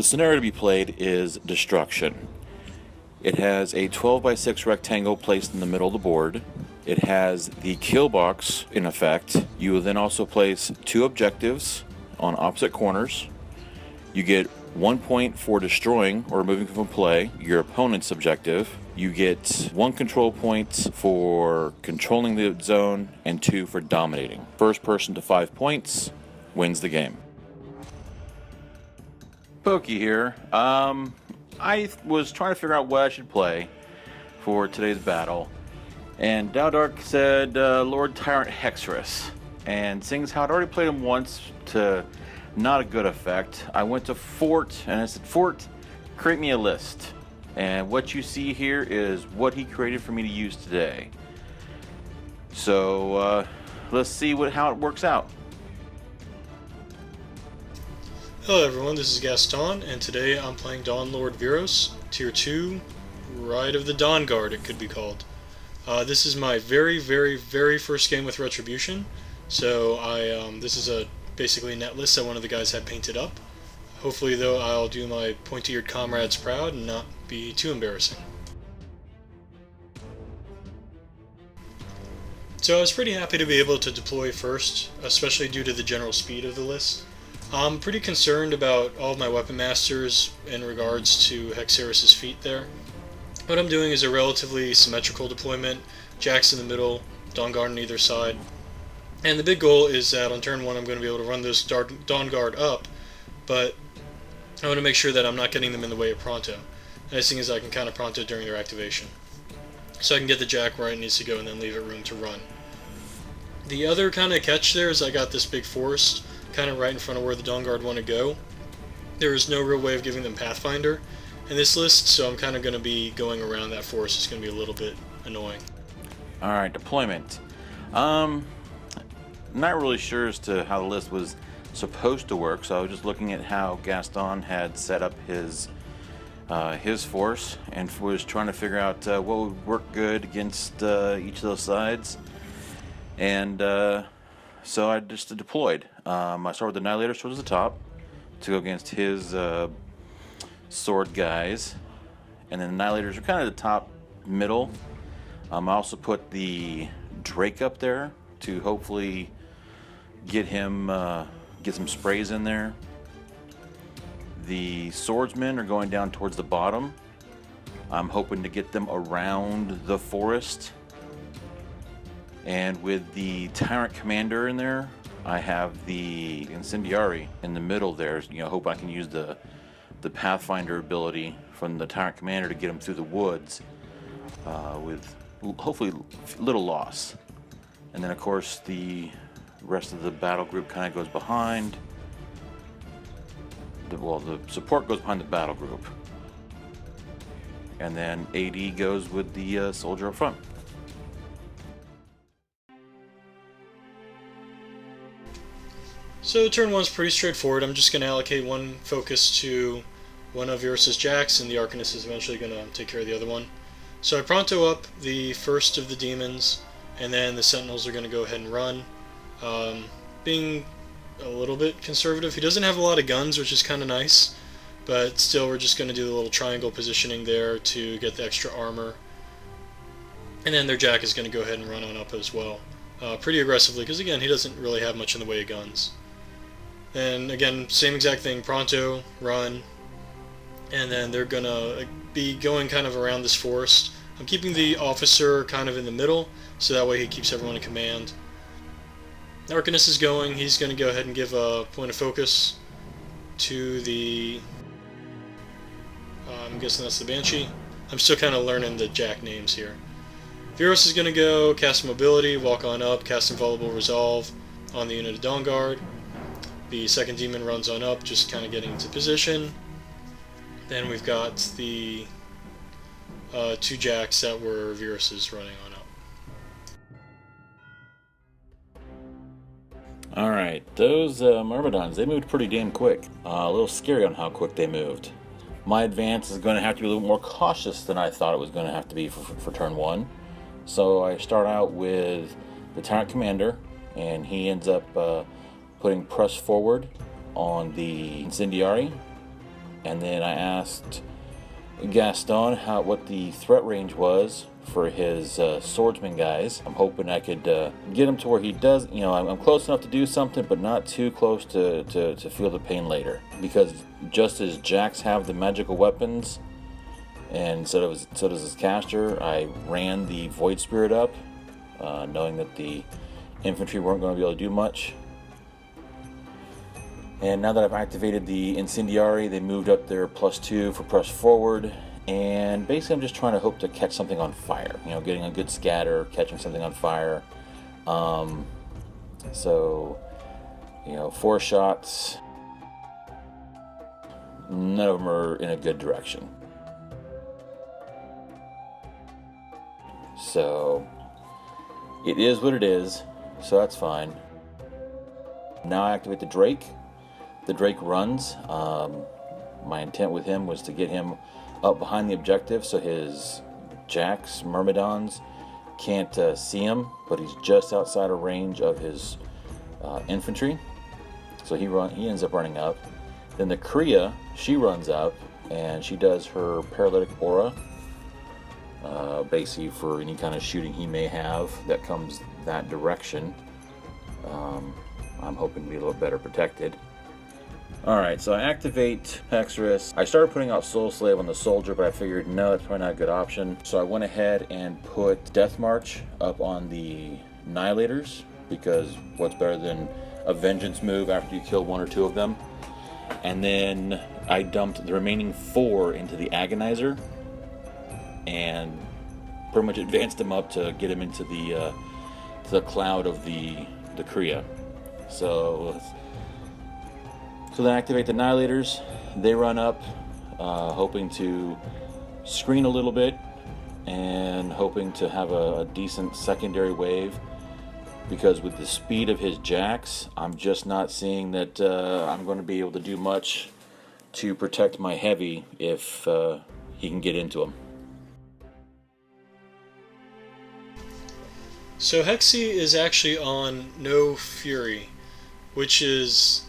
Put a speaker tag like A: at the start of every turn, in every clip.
A: The scenario to be played is Destruction. It has a 12x6 rectangle placed in the middle of the board. It has the kill box in effect. You will then also place 2 objectives on opposite corners. You get 1 point for destroying or removing from play your opponent's objective. You get 1 control point for controlling the zone and 2 for dominating. First person to 5 points wins the game. Pokey here. I was trying to figure out what I should play for today's battle, and Dowdark said Lord Tyrant Hexeris, and seeing as how I'd already played him once to not a good effect, I went to Fort, and I said, Fort, create me a list. And what you see here is what he created for me to use today. So let's see how it works out.
B: Hello everyone, this is Gaston, and today I'm playing Dawnlord Vyros, Tier 2, Ride of the Dawnguard it could be called. This is my very first game with Retribution, so this is basically a net list that one of the guys had painted up. Hopefully though I'll do my pointy-eared comrades proud and not be too embarrassing. So I was pretty happy to be able to deploy first, especially due to the general speed of the list. I'm pretty concerned about all of my weapon masters in regards to Hexeris' feat there. What I'm doing is a relatively symmetrical deployment, jacks in the middle, Dawnguard on either side. And the big goal is that on turn 1 I'm going to be able to run this Dawnguard up, but I want to make sure that I'm not getting them in the way of Pronto. Nice thing is I can counter Pronto during their activation. So I can get the jack where it needs to go and then leave it room to run. The other kind of catch there is I got this big forest kind of right in front of where the Dawnguard want to go. There is no real way of giving them Pathfinder in this list, so I'm kind of going to be going around that forest. It's going to be a little bit annoying.
A: Alright, deployment. Not really sure as to how the list was supposed to work, so I was just looking at how Gaston had set up his force and was trying to figure out what would work good against each of those sides. And so I just deployed. I started with the Nihilators towards the top to go against his sword guys, and then the Nihilators are kind of the top middle. I also put the Drake up there to hopefully get him get some sprays in there. The Swordsmen are going down towards the bottom. I'm hoping to get them around the forest. And with the Tyrant Commander in there, I have the Incindiarii in the middle there. Hope I can use the Pathfinder ability from the Tyrant Commander to get him through the woods with hopefully little loss. And then of course the rest of the battle group kind of goes behind. The support goes behind the battle group. And then AD goes with the soldier up front.
B: So turn 1's pretty straightforward. I'm just going to allocate 1 focus to one of Vyros' jacks, and the Arcanist is eventually going to take care of the other one. So I Pronto up the first of the demons, and then the Sentinels are going to go ahead and run. Being a little bit conservative. He doesn't have a lot of guns, which is kind of nice, but still we're just going to do the little triangle positioning there to get the extra armor. And then their jack is going to go ahead and run on up as well. Pretty aggressively, because again, he doesn't really have much in the way of guns. And again, same exact thing, Pronto, run, and then they're going to be going kind of around this forest. I'm keeping the officer kind of in the middle, so that way he keeps everyone in command. Arcanist is going, he's going to go ahead and give a point of focus to the, I'm guessing that's the Banshee. I'm still kind of learning the jack names here. Vyros is going to go, cast Mobility, walk on up, cast Invulnerable Resolve on the Unit of Dawnguard. The second demon runs on up, just kind of getting into position. Then we've got the 2 jacks that were Vyros' running on up.
A: Alright, those Myrmidons, they moved pretty damn quick. A little scary on how quick they moved. My advance is going to have to be a little more cautious than I thought it was going to have to be for turn 1. So I start out with the Tyrant Commander, and he ends up putting press forward on the Incindiarii. and then I asked Gaston what the threat range was for his swordsman guys. I'm hoping I could get him to where he does, I'm close enough to do something, but not too close to feel the pain later. Because just as Jax have the magical weapons, and so does his caster, I ran the Void Spirit up, knowing that the infantry weren't going to be able to do much. And now that I've activated the Incindiarii, they moved up their +2 for press forward. And basically I'm just trying to hope to catch something on fire. Getting a good scatter, catching something on fire. So, 4 shots. None of them are in a good direction. So, it is what it is. So that's fine. Now I activate the Drake. The Drake runs. My intent with him was to get him up behind the objective so his Jax, Myrmidons, can't see him, but he's just outside of range of his infantry. So he ends up running up. Then the Krea, she runs up, and she does her paralytic aura, basically for any kind of shooting he may have that comes that direction. I'm hoping to be a little better protected. Alright, so I activate P-Hexeris. I started putting out Soul Slave on the Soldier, but I figured no, that's probably not a good option. So I went ahead and put Death March up on the Nihilators, because what's better than a Vengeance move after you kill 1 or 2 of them? And then I dumped the remaining 4 into the Agonizer, and pretty much advanced him up to get him into the cloud of the Krea. So then I activate the Nihilators. They run up, hoping to screen a little bit and hoping to have a decent secondary wave. Because with the speed of his Jax, I'm just not seeing that I'm going to be able to do much to protect my heavy if he can get into him.
B: So Hexy is actually on no Fury, which is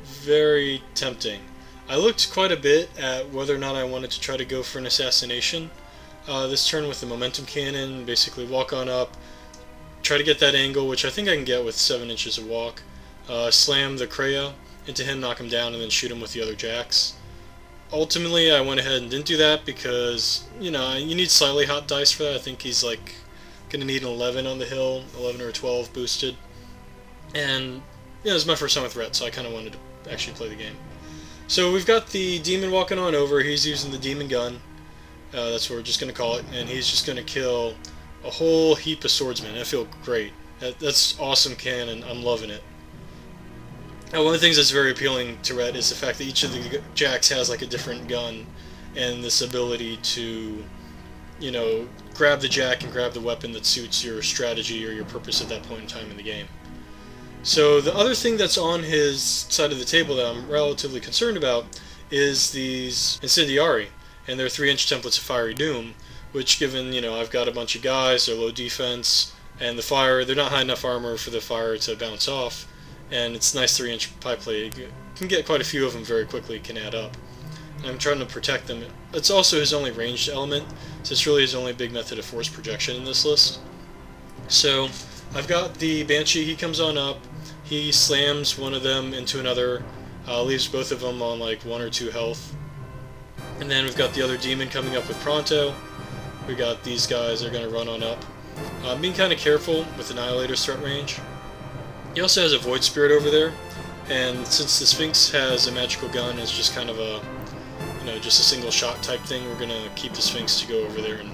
B: very tempting. I looked quite a bit at whether or not I wanted to try to go for an assassination this turn with the momentum cannon, basically walk on up, try to get that angle, which I think I can get with 7 inches of walk, slam the Krea into him, knock him down, and then shoot him with the other Jax. Ultimately, I went ahead and didn't do that because, you need slightly hot dice for that. I think he's like going to need an 11 on the hill, 11 or 12 boosted. And it was my first time with Ret, so I kind of wanted to actually play the game. So we've got the Demon walking on over. He's using the Demon gun. That's what we're just going to call it. And he's just going to kill a whole heap of swordsmen. I feel great. That's awesome cannon. I'm loving it. Now, one of the things that's very appealing to Ret is the fact that each of the Jacks has like a different gun and this ability to, grab the Jack and grab the weapon that suits your strategy or your purpose at that point in time in the game. So the other thing that's on his side of the table that I'm relatively concerned about is these Incindiarii and their 3-inch templates of Fiery Doom, which given, I've got a bunch of guys, they're low defense, and the fire, they're not high enough armor for the fire to bounce off, and it's nice 3-inch pie plate. You can get quite a few of them very quickly, can add up. And I'm trying to protect them. It's also his only ranged element, so it's really his only big method of force projection in this list. So I've got the Banshee, he comes on up, he slams one of them into another, leaves both of them on like 1 or 2 health. And then we've got the other Demon coming up with Pronto. We got these guys that are going to run on up. Being kind of careful with the Annihilator's threat range. He also has a Void Spirit over there, and since the Sphinx has a magical gun, it's just kind of a, just a single shot type thing. We're going to keep the Sphinx to go over there and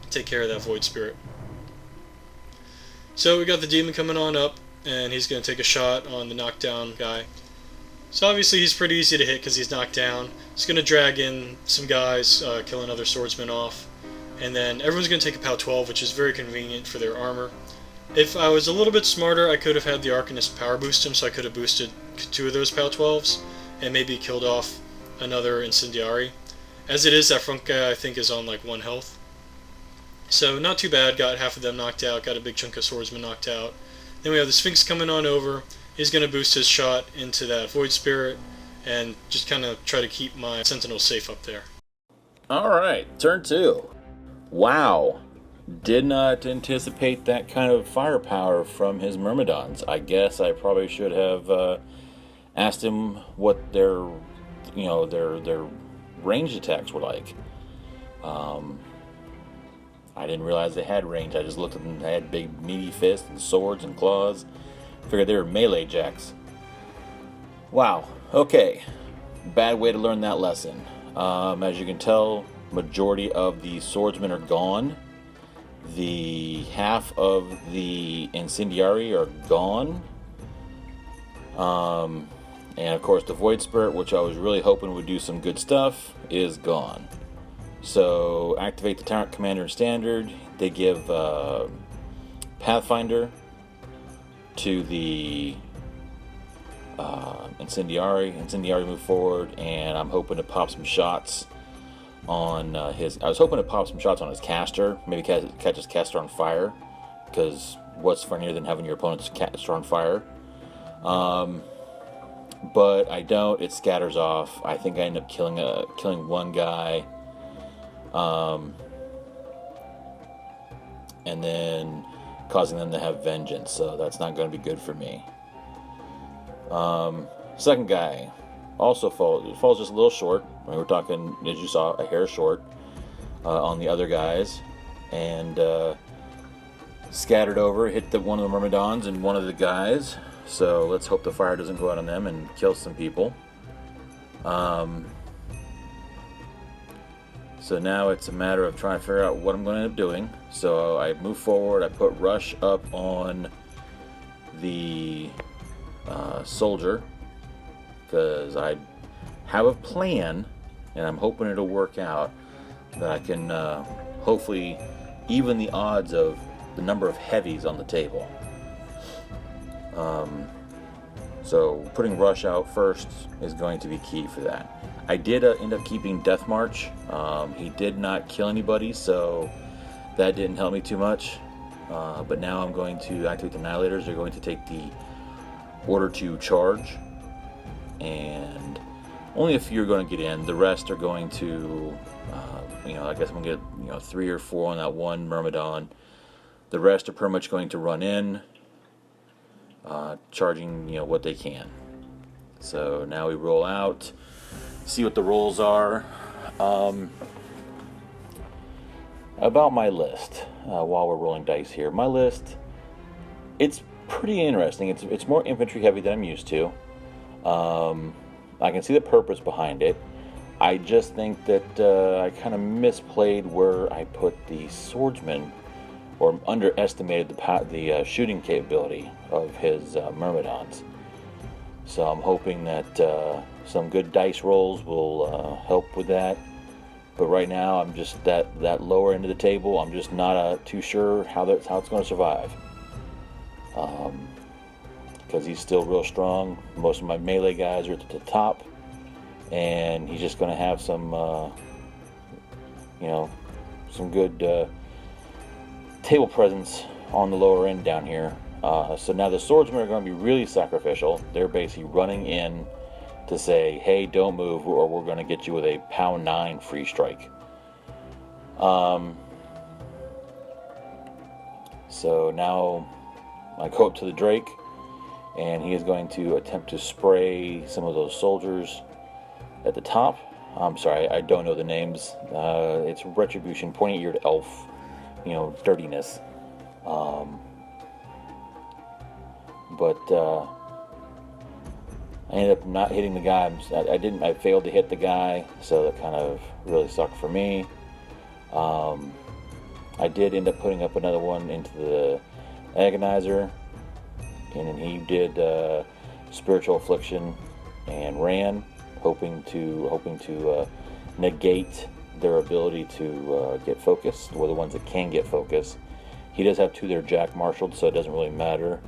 B: take care of that Void Spirit. So we got the Demon coming on up, and he's going to take a shot on the knockdown guy. So obviously he's pretty easy to hit because he's knocked down. He's going to drag in some guys, kill another swordsman off. And then everyone's going to take a POW 12, which is very convenient for their armor. If I was a little bit smarter, I could have had the Arcanist power boost him, so I could have boosted 2 of those POW 12s, and maybe killed off another Incindiarii. As it is, that front guy I think is on like 1 health. So not too bad, got half of them knocked out, got a big chunk of swordsmen knocked out. Then we have the Sphinx coming on over. He's going to boost his shot into that Void Spirit, and just kind of try to keep my Sentinel safe up there.
A: Alright, turn 2. Wow. Did not anticipate that kind of firepower from his Myrmidons. I guess I probably should have asked him what their ranged attacks were like. I didn't realize they had range. I just looked at them. They had big meaty fists and swords and claws. Figured they were melee jacks. Wow. Okay. Bad way to learn that lesson. As you can tell, majority of the swordsmen are gone. The half of the Incindiarii are gone. And of course the Void Spirit, which I was really hoping would do some good stuff, is gone. So activate the Tyrant Commander in Standard. They give Pathfinder to the Incindiarii. Incindiarii move forward, and I'm hoping to pop some shots on his... I was hoping to pop some shots on his caster. Maybe catch his caster on fire, because what's funnier than having your opponent's caster on fire? But I don't. It scatters off. I think I end up killing one guy. And then causing them to have vengeance, so that's not going to be good for me. Second guy also falls just a little short. We're talking, as you saw, a hair short on the other guys, and scattered over, hit one of the Myrmidons and one of the guys. So let's hope the fire doesn't go out on them and kill some people. So now it's a matter of trying to figure out what I'm going to end up doing. So I move forward. I put Rush up on the Soldier, because I have a plan, and I'm hoping it'll work out, that I can hopefully even the odds of the number of heavies on the table. So putting Rush out first is going to be key for that. I did end up keeping Death March. He did not kill anybody, so that didn't help me too much. But now I'm going to activate the Nihilators. They're going to take the order to charge, and only a few are going to get in. The rest are going to, I guess I'm going to get 3 or 4 on that one Myrmidon. The rest are pretty much going to run in, charging what they can. So now we roll out, see what the rolls are. About my list, while we're rolling dice here, my list, it's pretty interesting. It's more infantry heavy than I'm used to. I can see the purpose behind it. I just think that I kind of misplayed where I put the swordsman, or underestimated the shooting capability of his Myrmidons. So I'm hoping that some good dice rolls will help with that. But right now, I'm just that lower end of the table. I'm just not too sure how it's going to survive. Because he's still real strong. Most of my melee guys are at the top, and he's just going to have some, some good table presence on the lower end down here. So now the swordsmen are going to be really sacrificial. They're basically running in to say, hey, don't move, or we're going to get you with a pound 9 free strike. So now I go up to the Drake, and he is going to attempt to spray some of those soldiers at the top. I'm sorry, I don't know the names. It's Retribution, pointy-eared elf, dirtiness. But I ended up not hitting the guy. I failed to hit the guy, so that kind of really sucked for me. I did end up putting up another one into the Agonizer, and then he did Spiritual Affliction and ran, hoping to negate their ability to get focus, or the ones that can get focus. He does have 2 that are Jack Marshaled, so it doesn't really matter,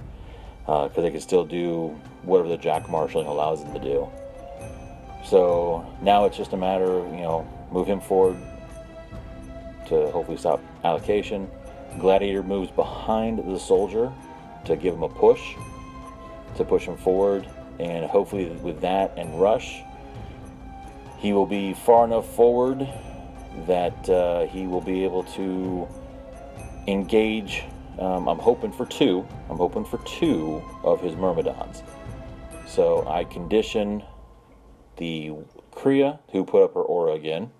A: because they can still do whatever the Jack Marshalling allows them to do. So now it's just a matter of, move him forward to hopefully stop allocation. Gladiator moves behind the Soldier to give him a push, to push him forward, and hopefully with that and Rush, he will be far enough forward that he will be able to engage. I'm hoping for two. I'm hoping for two of his Myrmidons. So I condition the Krea, who put up her aura again,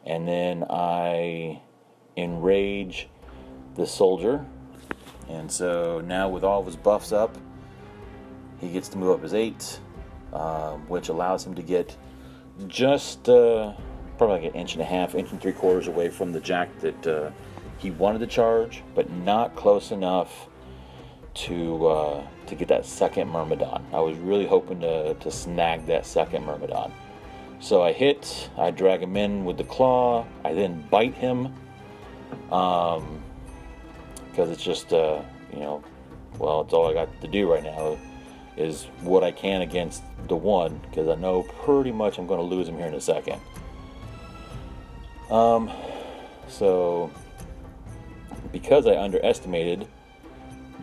A: and then I enrage the soldier. And so now with all of his buffs up, he gets to move up his 8, which allows him to get just probably like 1.5 inches, 1 3/4 away from the jack that he wanted to charge, but not close enough to get that second Myrmidon. I was really hoping to snag that second Myrmidon. So I hit, I drag him in with the claw, I then bite him, because it's just, you know, well, it's all I got to do right now is what I can against the one, because I know pretty much I'm going to lose him here in a second. So because I underestimated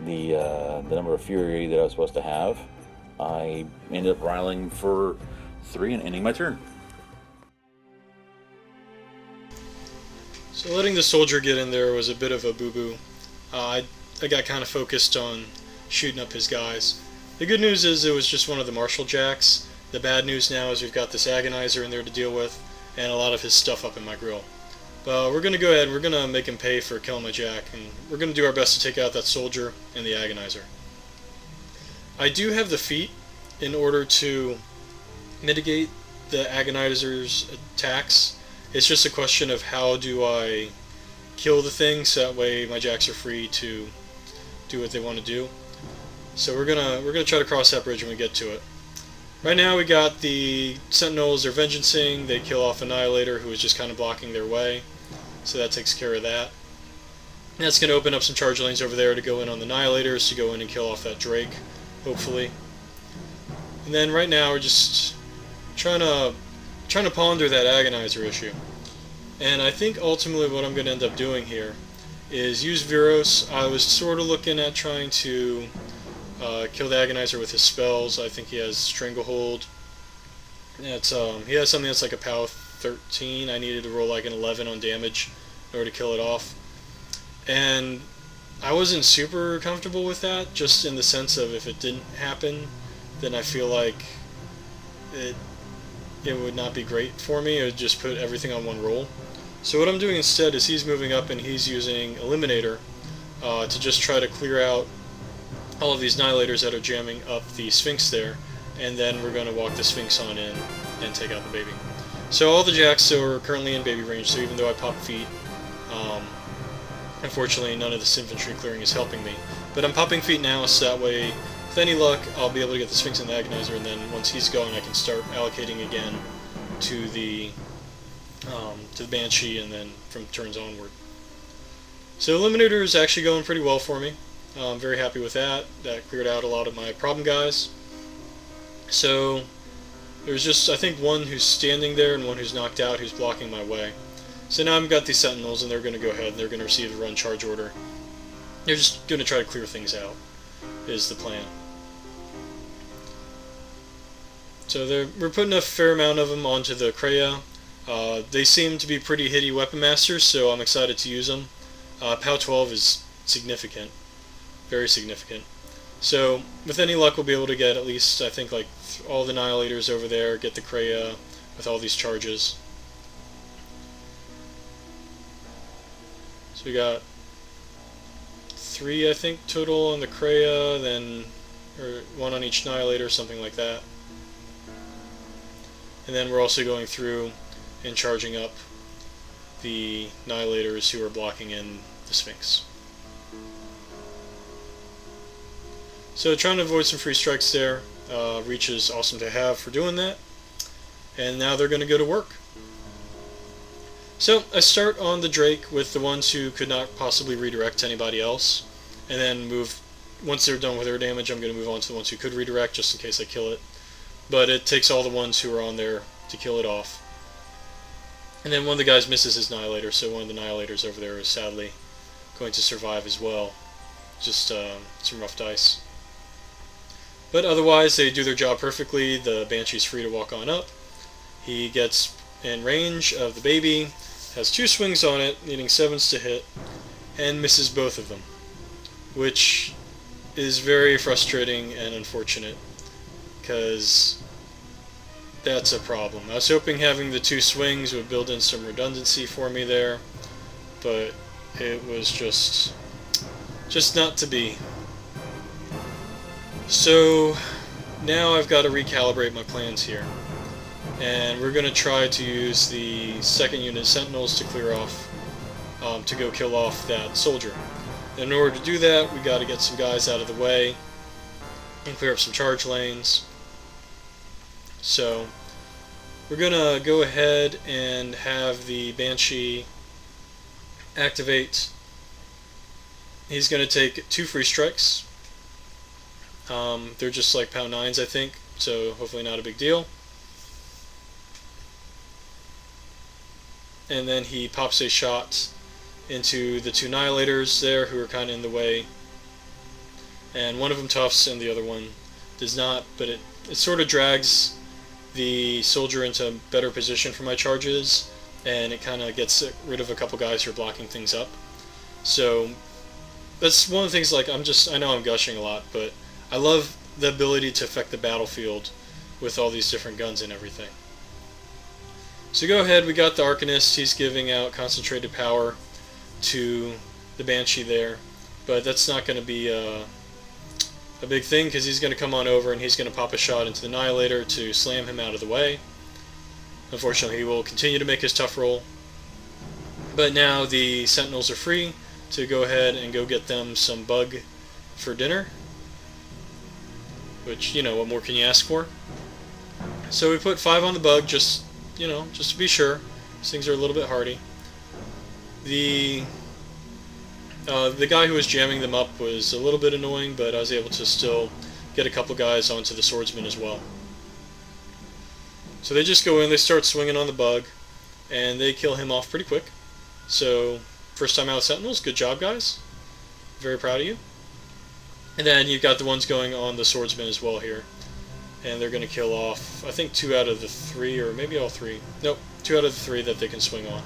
A: the number of fury that I was supposed to have, I ended up riling for 3 and ending my turn.
B: So letting the soldier get in there was a bit of a boo-boo. I got kind of focused on shooting up his guys. The good news is it was just one of the Marshal Jacks. The bad news now is we've got this Agonizer in there to deal with, and a lot of his stuff up in my grill. But we're going to go ahead and we're going to make him pay for killing my Jack, and we're going to do our best to take out that soldier and the Agonizer. I do have the feat in order to mitigate the Agonizer's attacks. It's just a question of how do I kill the thing so that way my Jacks are free to do what they want to do. So we're gonna try to cross that bridge when we get to it. Right now we got the Sentinels, they're vengeancing, they kill off Annihilator who is just kind of blocking their way. So that takes care of that. And that's going to open up some charge lanes over there to go in on the Annihilators, to go in and kill off that Drake, hopefully. And then right now we're just trying to ponder that Agonizer issue. And I think ultimately what I'm going to end up doing here is use Vyros. I was sort of looking at trying to kill the Agonizer with his spells. I think he has Stranglehold. It's, he has something that's like a POW 13. I needed to roll like an 11 on damage in order to kill it off. And I wasn't super comfortable with that, just in the sense of if it didn't happen, then I feel like it would not be great for me. It would just put everything on one roll. So what I'm doing instead is he's moving up and he's using Eliminator to just try to clear out all of these Annihilators that are jamming up the Sphinx there, and then we're going to walk the Sphinx on in and take out the baby. So all the Jacks are currently in baby range, so even though I pop feet, unfortunately none of this infantry clearing is helping me. But I'm popping feet now, so that way, with any luck, I'll be able to get the Sphinx and the Agonizer, and then once he's gone I can start allocating again to the Banshee, and then from turns onward. So Eliminator is actually going pretty well for me. I'm very happy with that. That cleared out a lot of my problem guys. So there's just, I think, one who's standing there and one who's knocked out who's blocking my way. So now I've got these Sentinels and they're going to go ahead and they're going to receive a run charge order. They're just going to try to clear things out, is the plan. So we're putting a fair amount of them onto the Krea. They seem to be pretty hitty weapon masters, so I'm excited to use them. POW 12 is significant. Very significant. So with any luck we'll be able to get at least, I think, like all the Annihilators over there, get the Krea with all these charges. So we got 3, I think, total on the Krea, then, or 1 on each Annihilator, something like that. And then we're also going through and charging up the Annihilators who are blocking in the Sphinx. So trying to avoid some free strikes there. Reach is awesome to have for doing that. And now they're going to go to work. So I start on the Drake with the ones who could not possibly redirect to anybody else. And then move, once they're done with their damage, I'm going to move on to the ones who could redirect just in case I kill it. But it takes all the ones who are on there to kill it off. And then one of the guys misses his Annihilator, so one of the Annihilators over there is sadly going to survive as well. Just some rough dice. But otherwise, they do their job perfectly. The Banshee's free to walk on up. He gets in range of the baby, has 2 swings on it, needing 7s to hit, and misses both of them, which is very frustrating and unfortunate, because that's a problem. I was hoping having the 2 swings would build in some redundancy for me there, but it was just not to be. So now I've got to recalibrate my plans here, and we're going to try to use the 2nd unit Sentinels to clear off, to go kill off that soldier. In order to do that, we got to get some guys out of the way and clear up some charge lanes. So we're going to go ahead and have the Banshee activate. He's going to take 2 free strikes. They're just like pound 9s, I think, so hopefully not a big deal. And then he pops a shot into the 2 Nihilators there, who are kind of in the way. And one of them toughs and the other one does not, but it sort of drags the soldier into a better position for my charges, and it kind of gets rid of a couple guys who are blocking things up. So that's one of the things, like, I know I'm gushing a lot, but I love the ability to affect the battlefield with all these different guns and everything. So go ahead, we got the Arcanist. He's giving out concentrated power to the Banshee there, but that's not going to be a big thing, because he's going to come on over and he's going to pop a shot into the Annihilator to slam him out of the way. Unfortunately, he will continue to make his tough roll, but now the Sentinels are free to go ahead and go get them some bug for dinner, which, you know, what more can you ask for? So we put 5 on the bug, just to be sure. These things are a little bit hardy. The guy who was jamming them up was a little bit annoying, but I was able to still get a couple guys onto the Swordsmen as well. So they just go in, they start swinging on the bug, and they kill him off pretty quick. So, first time out with Sentinels, good job, guys. Very proud of you. And then you've got the ones going on the Swordsmen as well here. And they're going to kill off, I think, 2 out of the 3, or maybe all 3. Nope, 2 out of the 3 that they can swing on.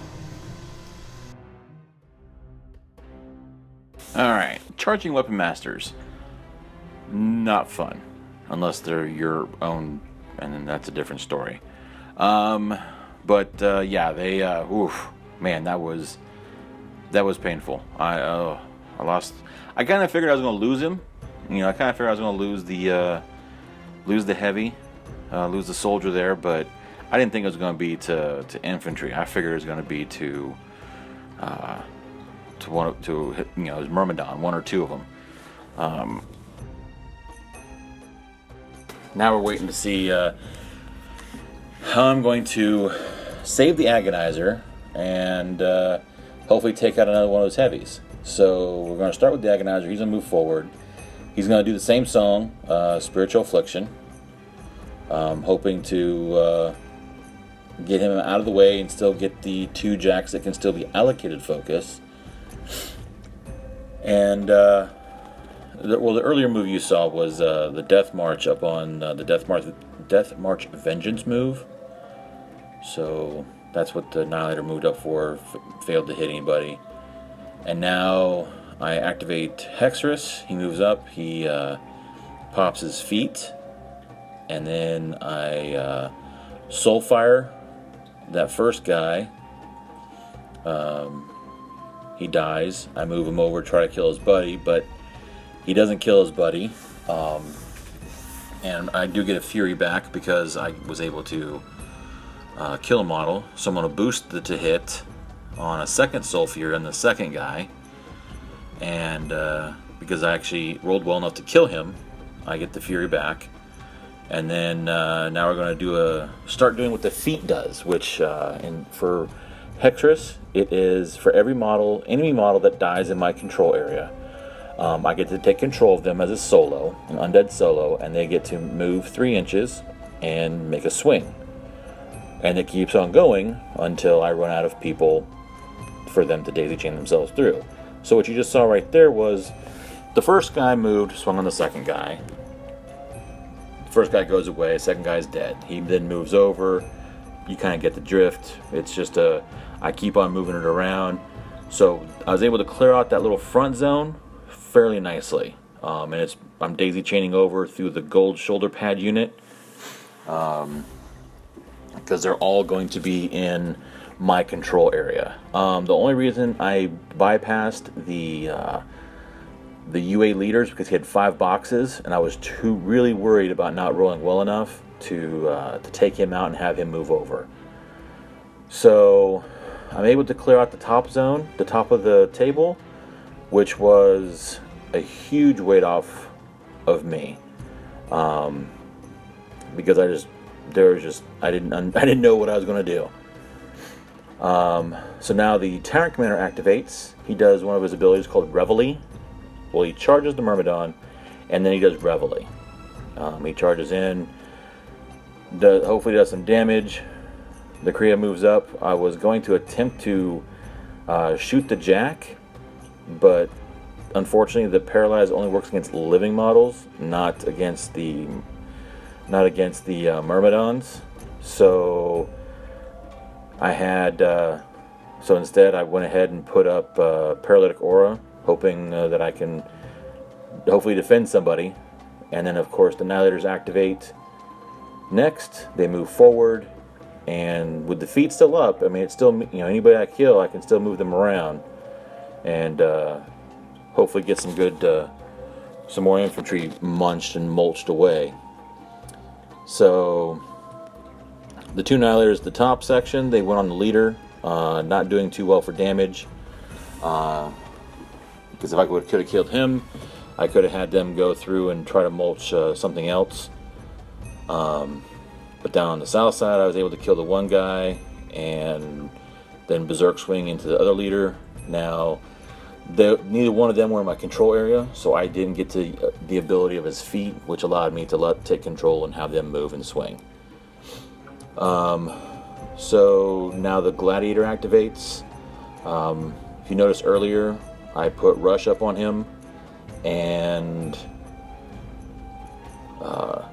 A: Alright, charging weapon masters. Not fun. Unless they're your own, and then that's a different story. Yeah, they, oof, man, that was painful. I lost. I kind of figured I was going to lose him. You know, I kind of figured I was going to lose the heavy, lose the soldier there, but I didn't think it was going to be to infantry. I figured it was going to be to hit, you know, his Myrmidon, 1 or 2 of them. Now we're waiting to see how I'm going to save the Agonizer and hopefully take out another one of those heavies. So we're going to start with the Agonizer. He's going to move forward. He's going to do the same song, Spiritual Affliction. Hoping to get him out of the way and still get the 2 jacks that can still be allocated focus. And the earlier move you saw was the Death March up on the Death March Vengeance move. So that's what the Annihilator moved up for. Failed to hit anybody. And now I activate Hexeris. He moves up. He pops his feet, and then I Soulfire that first guy. He dies. I move him over, try to kill his buddy, but he doesn't kill his buddy. And I do get a Fury back because I was able to kill a model. So I'm going to boost the to hit on a second Soul Fury on the second guy. And because I actually rolled well enough to kill him, I get the Fury back. And then now we're going to start doing what the feat does, which for Hexeris, it is for every enemy model that dies in my control area. I get to take control of them as a solo, an undead solo, and they get to move 3 inches and make a swing. And it keeps on going until I run out of people for them to daisy chain themselves through. So what you just saw right there was the first guy moved, swung on the second guy. The first guy goes away, second guy's dead. He then moves over, you kind of get the drift. It's just I keep on moving it around. So I was able to clear out that little front zone fairly nicely. And I'm daisy chaining over through the gold shoulder pad unit. Because they're all going to be in my control area. The only reason I bypassed the UA leaders because he had 5 boxes, and I was really worried about not rolling well enough to take him out and have him move over. So I'm able to clear out the top zone, the top of the table, which was a huge weight off of me, because I didn't know what I was going to do. So now the Tyrant Commander activates. He does one of his abilities called Reveille. Well, he charges the Myrmidon, and then he does Reveille. He charges in, hopefully does some damage. The Krea moves up. I was going to attempt to shoot the Jack, but unfortunately the Paralyze only works against living models, not against the Myrmidons. So I had so instead I went ahead and put up Paralytic Aura, hoping that I can hopefully defend somebody. And then of course the Nihilators activate. Next they move forward, and with the feet still up, I mean, it's still, anybody I kill, I can still move them around and hopefully get some good some more infantry munched and mulched away. So the 2 Nihilators, the top section, they went on the leader, not doing too well for damage, because if I could have killed him, I could have had them go through and try to mulch something else. But down on the south side, I was able to kill the one guy and then berserk swing into the other leader. Now, neither one of them were in my control area, so I didn't get to the ability of his feet, which allowed me to take control and have them move and swing. So now the Gladiator activates. If you noticed earlier, I put Rush up on him, and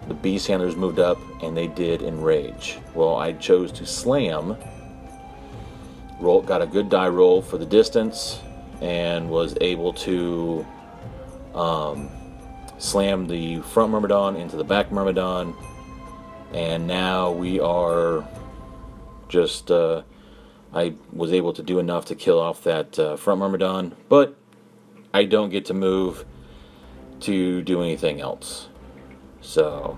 A: the Beast Handlers moved up, and they did Enrage. Well, I chose to Slam, got a good die roll for the distance, and was able to slam the front Myrmidon into the back Myrmidon, and now we are just I was able to do enough to kill off that front Myrmidon, but I don't get to move to do anything else. So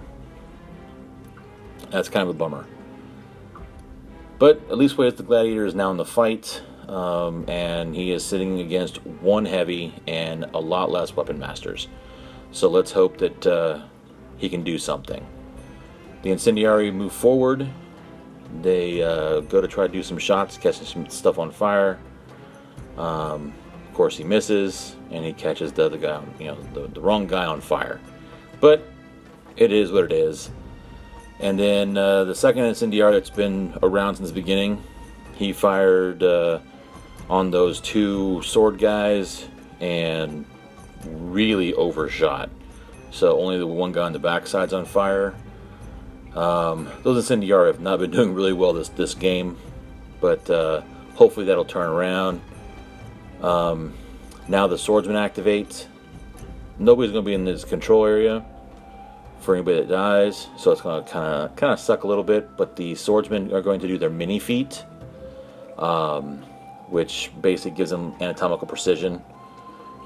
A: that's kind of a bummer. But at least the Gladiator is now in the fight, and he is sitting against 1 heavy and a lot less weapon masters. So let's hope that he can do something. The Incindiarii move forward. They go to try to do some shots, catching some stuff on fire. Of course, he misses, and he catches the other guy, the wrong guy on fire. But it is what it is. And then the second Incendiary that's been around since the beginning, he fired on those 2 sword guys and really overshot. So only the one guy on the backside's on fire. Those Incendiary have not been doing really well this game, but hopefully that'll turn around. Now the Swordsmen activate. Nobody's going to be in this control area for anybody that dies, so it's going to kind of suck a little bit. But the Swordsmen are going to do their mini feat, which basically gives them anatomical precision,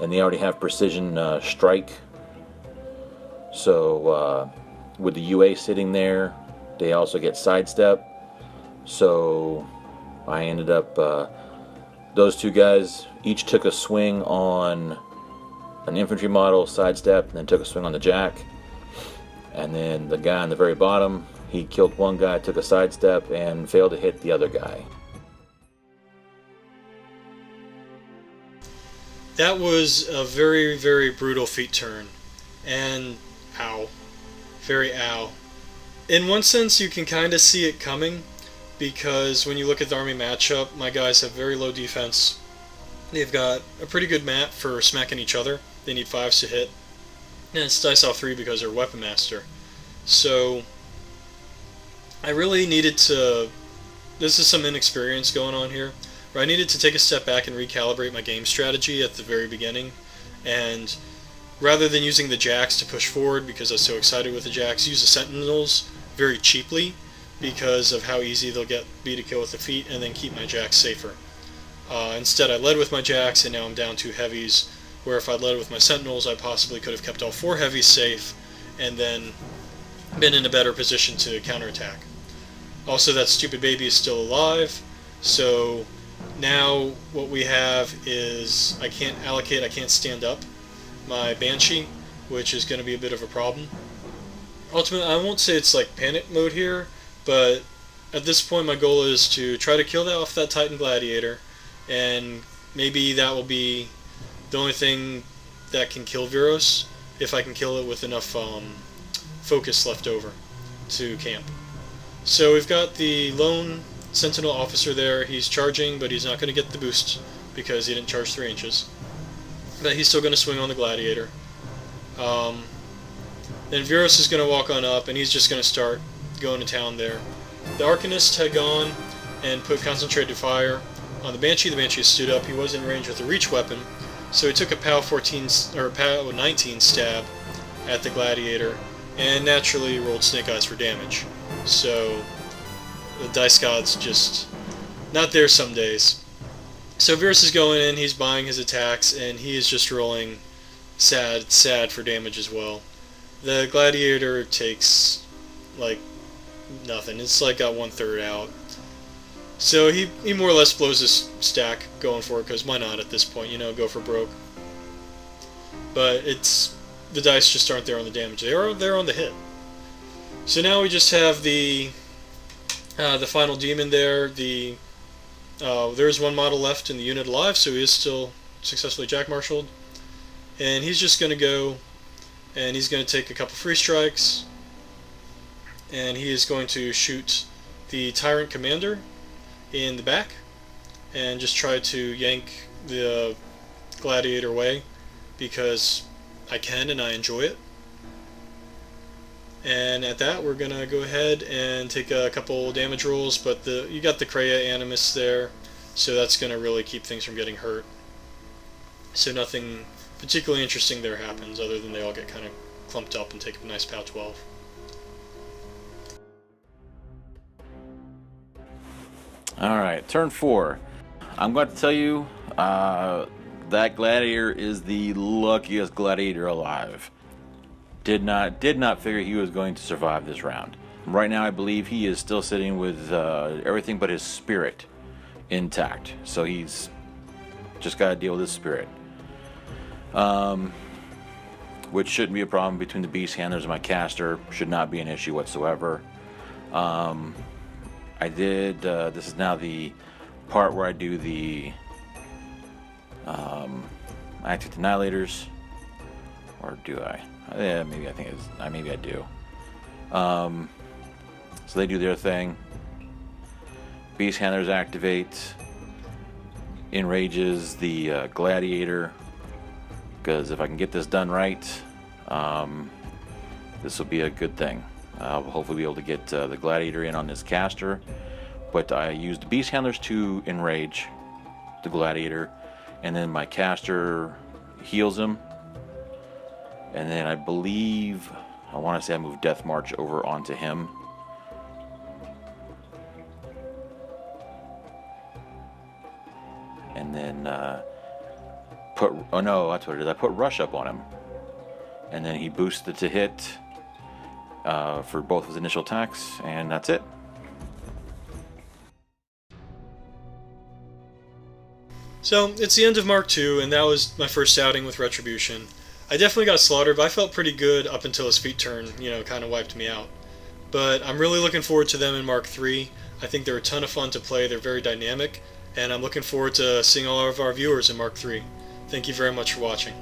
A: and they already have precision strike. So with the UA sitting there, they also get sidestep. So I ended up those 2 guys each took a swing on an infantry model, sidestep, and then took a swing on the Jack. And then the guy on the very bottom, he killed one guy, took a sidestep, and failed to hit the other guy.
B: That was a very, very brutal feat turn. And ow. Very ow. In one sense, you can kind of see it coming, because when you look at the army matchup, my guys have very low defense. They've got a pretty good map for smacking each other. They need 5s to hit. And it's dice off 3 because they're weapon master. So I really needed to this is some inexperience going on here, where I needed to take a step back and recalibrate my game strategy at the very beginning, and rather than using the Jacks to push forward because I was so excited with the Jacks, use the Sentinels very cheaply because of how easy they'll be to kill with the feet, and then keep my Jacks safer. Instead, I led with my Jacks, and now I'm down 2 heavies, where if I'd led with my Sentinels, I possibly could have kept all 4 heavies safe, and then been in a better position to counterattack. Also, that stupid baby is still alive, so now what we have is I can't stand up my Banshee, which is going to be a bit of a problem. Ultimately, I won't say it's like panic mode here, but at this point my goal is to try to kill off that Titan Gladiator, and maybe that will be the only thing that can kill Vyros, if I can kill it with enough focus left over to camp. So we've got the lone Sentinel officer there. He's charging, but he's not going to get the boost because he didn't charge 3 inches. But he's still going to swing on the Gladiator. Then Vyros is going to walk on up, and he's just going to start going to town there. The Arcanist had gone and put concentrated fire on the Banshee. The Banshee stood up. He was in range with a reach weapon, so he took a POW 14 or POW 19 stab at the Gladiator, and naturally rolled Snake Eyes for damage. So the dice gods just not there some days. So Vyros is going in. He's buying his attacks, and he is just rolling sad for damage as well. The Gladiator takes like nothing. It's like got 1/3 out. So he more or less blows his stack going for it, because why not at this point, you know, go for broke. But the dice just aren't there on the damage. They are there on the hit. So now we just have the final demon there. There's 1 model left in the unit alive, so he is still successfully jack-marshaled. And he's just going to go, and he's going to take a couple free strikes, and he is going to shoot the Tyrant Commander in the back, and just try to yank the Gladiator away, because I can and I enjoy it. And at that, we're going to go ahead and take a couple damage rolls, but you got the Krea Animus there, so that's going to really keep things from getting hurt. So nothing particularly interesting there happens, other than they all get kind of clumped up and take a nice POW 12.
A: Alright, turn 4. I'm going to tell you that Gladiator is the luckiest Gladiator alive. Did not figure he was going to survive this round. Right now I believe he is still sitting with everything but his spirit intact. So he's just got to deal with his spirit. Which shouldn't be a problem between the Beast Handlers and my caster. Should not be an issue whatsoever. I did, this is now the part where I do the Unit of Nihilators. Or do I? Yeah, maybe I think it's, maybe I do. So they do their thing. Beast Handlers activate. Enrages the Gladiator. Because if I can get this done right, this will be a good thing. I'll hopefully be able to get the Gladiator in on this caster. But I used the Beast Handlers to enrage the Gladiator. And then my caster heals him. And then I believe, I want to say I moved Death March over onto him. And then oh no, that's what it is. I put Rush up on him. And then he boosted to hit for both his initial attacks, and that's it.
B: So it's the end of Mark II, and that was my first outing with Retribution. I definitely got slaughtered, but I felt pretty good up until his feet turn, kind of wiped me out. But I'm really looking forward to them in Mark III. I think they're a ton of fun to play, they're very dynamic, and I'm looking forward to seeing all of our viewers in Mark III. Thank you very much for watching.